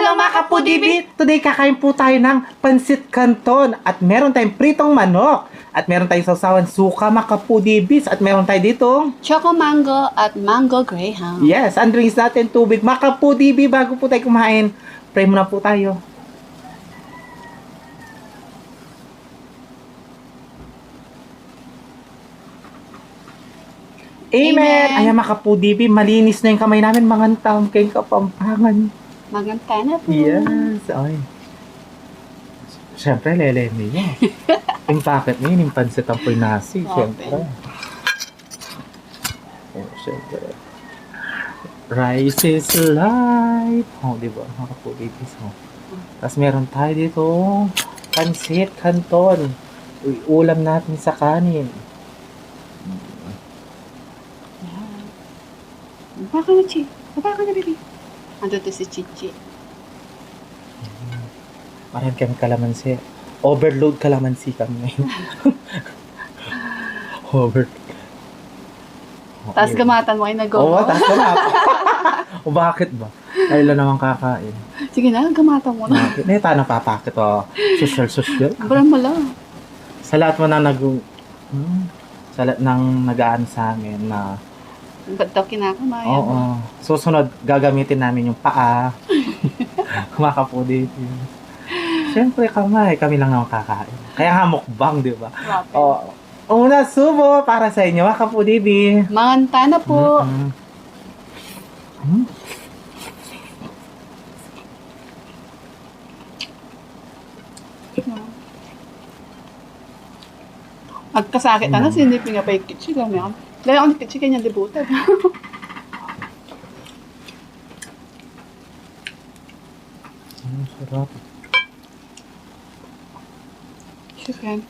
Hello mga kapudibit! Today kakain po tayo ng pansit canton at meron tayong pritong manok at meron tayong sausawan suka mga kapudibis at meron tayo ditong Choco mango at mango greyhound. yes, ang drinks natin tubig. Mga kapudibi, bago po tayo kumain, pray muna po tayo. Amen! Amen. Ayan mga kapudibi, malinis na yung kamay namin, mga taong kayong kapampangan. Maganda po. Yes, ay. Siyempre, lele niya. Yung packet niya, yung pansit ang nasi, Open. siyempre. Oh, siyempre. Rice is life. Oh, di ba? Mga kapulibis, oh. Tapos meron tayo dito, pansit canton. Uy, ulam natin sa kanin. Baka na, Chi. Baka na, baby. Ando to si Chichi. Marami kami kalamansi. Overload kalamansi kami ngayon. Overload. Tapos gamatan mo ay nag-go. Oo, tapos gamatan. O bakit ba? Kailan naman kakain? Sige na, gamatan mo na. Bakit? Neta, napapakit o. Social. Sobrang mala. Sa lahat mo na sa lahat ng nag-aan sa amin na Ba't daw kinakamay? oo. Susunod, gagamitin namin yung paa. Kumakapudit. Siyempre kamay, kami lang naman kakain. Kaya nga mukbang, di ba? Oh. Una subo para sa inyo, mga kapudibi. Manganta na po. Agkasakit na sinipin nga pa yung kitsi lang yan. Dahil ang kitsi kanya libutan. Sarap. Chicken.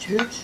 Cheers.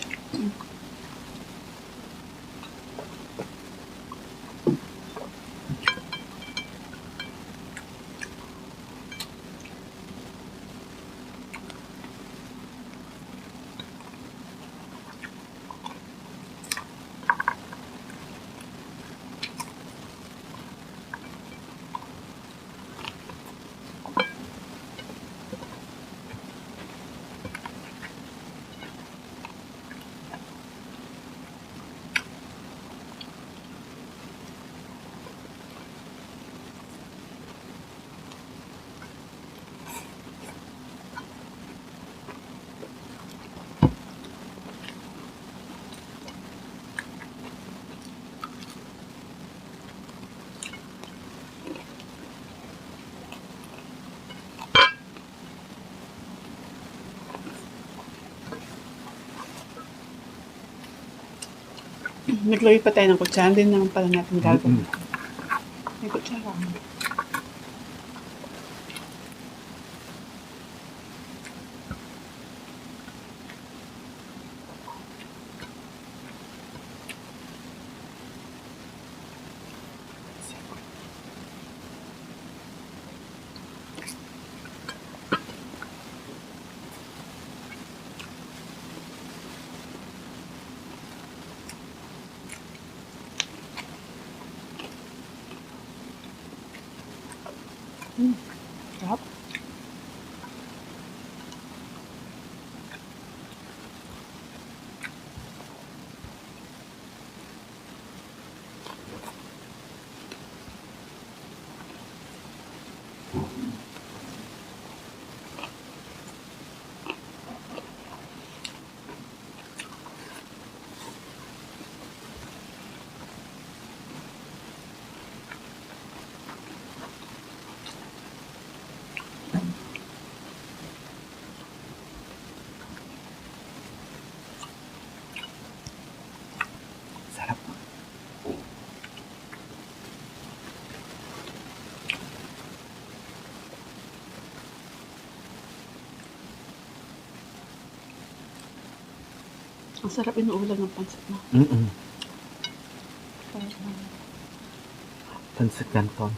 Naglagay pa tayo ng kutsara. Hindi naman pala natin gagawin. May kutsara. Sarap. Ang sarap inuulam ng pansit na. Pancit Canton.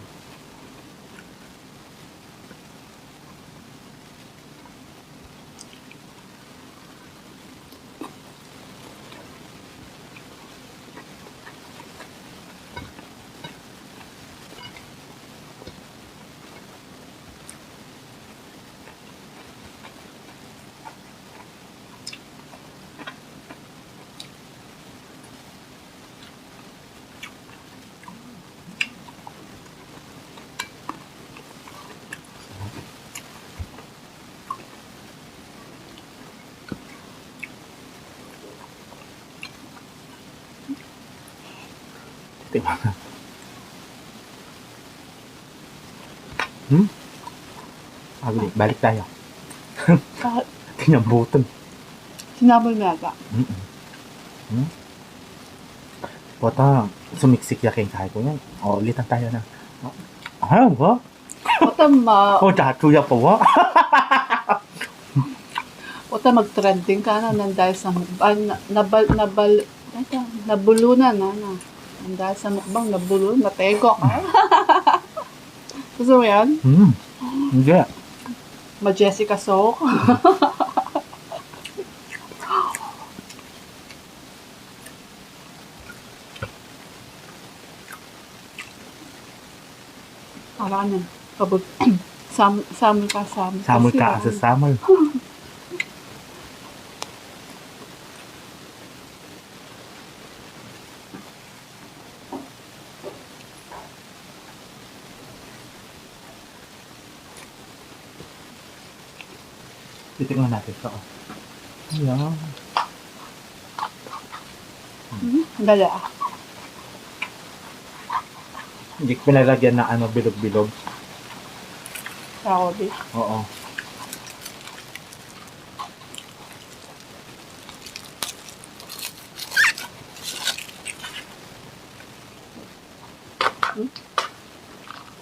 Diba? Agli, balik tayo. Bakit? Tinambutan. Sinabol mo yata. Pota, sumiksik yakin kahit ko yan. O, ulitan tayo na. Ayaw ba? Wata O, datuya pa ba? mag-trending ka na dahil sa mukbang. Nabulunan na. Dahil sa mukbang, nabulunan. Natego ka. Gusto mo yan? Hindi. Ma-Jessica Sok. Kala ka kabut. Samol ka. Samol ka sa samol. Titignan natin ito. Ayan. Dala. Hindi ko pinalagyan na bilog-bilog. Ako, di. Oo.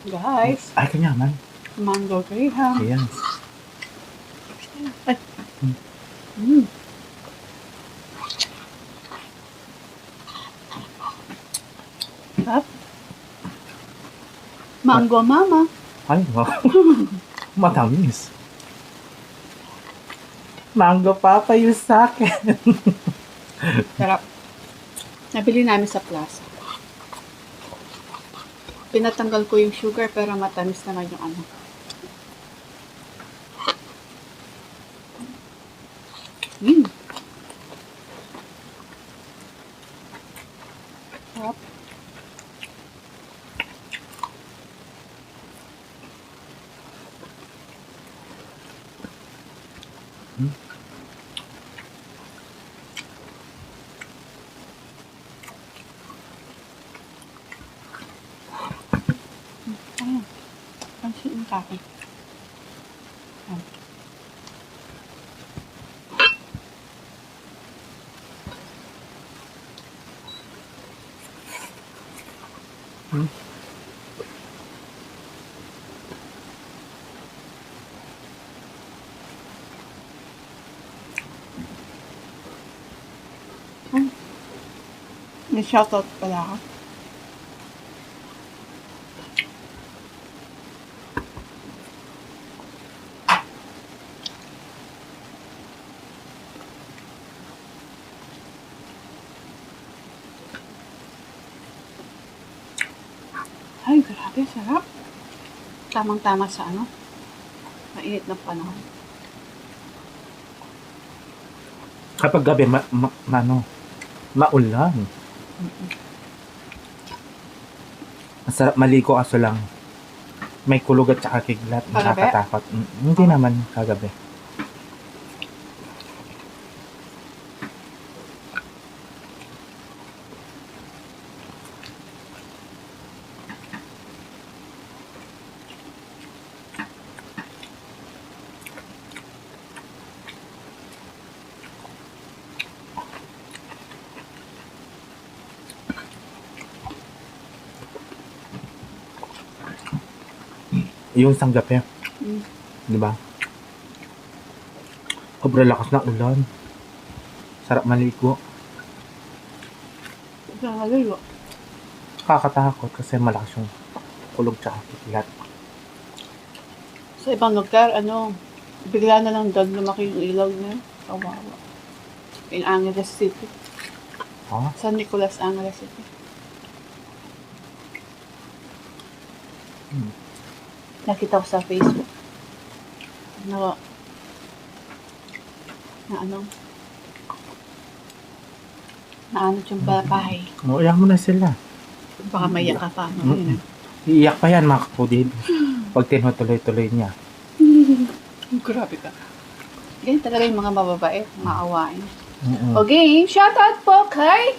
Guys, Ay, kanyaman. mango graham. Ayan. Ay. Sarap. Mango mama. Ay, wow. Matamis. Mango papa yung sa akin. Sarap. Nabili namin sa plaza. Pinatanggal ko yung sugar pero matamis naman yung ano. Sarap. Ayan. Pansin yung kakin. Ayan. May shoutout pala ako. Ay, grabe, sarap. Tamang-tama sa ano, mainit na panahon. Kapag gabi, maulan. Masarap maligo kaso lang. May kulog at saka kiglat. Kagabi? Nakakatakot. Hindi naman kagabi. Yung isang gabi. Di ba? Sobrang lakas ng ulan. Sarap maligo. Nagalayo. Kakatakot kasi malakas yung kulog tsaka kidlat. Sa ibang lugar, bigla na lang doon lumaki yung ilaw niya. Kawawa. In Angeles City. Oh, San Nicolas, Angeles City. Nakita ko sa Facebook. Na yung bahay. uyak mo na sila. Baka maiyak ka pa. Iiyak pa yan mga kapudid. Pag tinutuloy-tuloy niya. Grabe ka. Ganyan talaga yung mga mababait, maawain. Mm-mm. Okay, shoutout po kay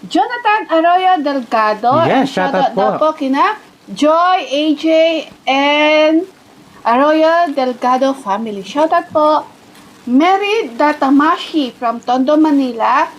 Jonathan Arroyo Delgado. Yes, And shoutout daw po kina Joy, AJ, and Arroyo Delgado family. Shoutout po Mary Datamashi from Tondo, Manila.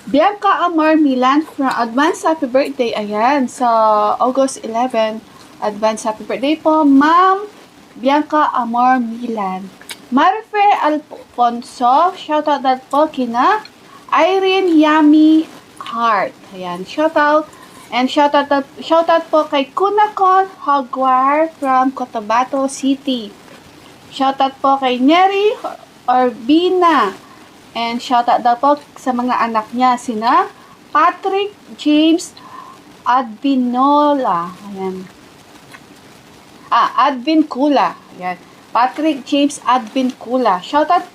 Bianca Amor Milan from advance happy birthday. Ayan, sa August 11. Advance happy birthday po, Ma'am Bianca Amor Milan. Marife Alfonso, shoutout that po kina Irene Yami Heart. Ayan, shoutout. And shoutout po kay Kunakon Hagwar from Cotabato City. Shoutout po kay Neri Orbina. And shoutout daw po sa mga anak niya, sina Patrick James Advinola. Ayan. Advincula. Ayan. Patrick James Advincula. Shoutout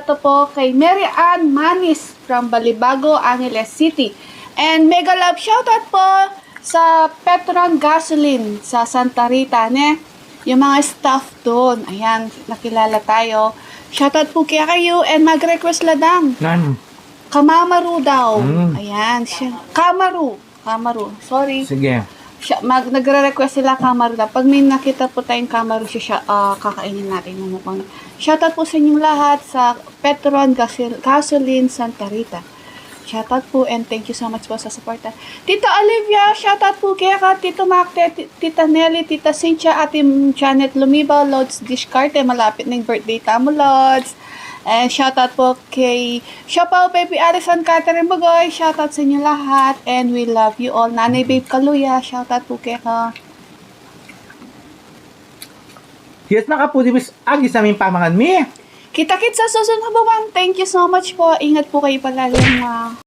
to po kay Mary Ann Manis from Balibago, Angeles City. And mega love shoutout po sa Petron Gasoline sa Santa Rita, ne? Yung mga staff doon. Ayan, nakilala tayo. Shoutout po kaya kayo and mag-request ladang. Nan. Kamamaru daw. Mm. Ayan, siya. Kamaru. Sorry. Sige. Nagre-request sila Kamaru daw. Pag may nakita po tayong Kamaru siya, kakainin natin ng mukhang. Shoutout po sa inyong lahat sa Petron Gasoline Santa Rita. Shoutout po and thank you so much po sa suporta. Tita Olivia, shoutout po kaya ka, Tito Macte, Tita Nelly, Tita Cynthia, Ate Janet Lumiba, Lods Discarte, malapit na yung birthday tamo, Lods. And shoutout po kay Shopao Baby Alison Catherine Bagoy, shoutout sa inyo lahat and we love you all. Nanay Babe Kaluya, shoutout po kaya ka. Yes na kapudid, agi sa aming pamangan mi. Kita-kits sa susunod na bawang. Thank you so much po. Ingat po kayo palagi mga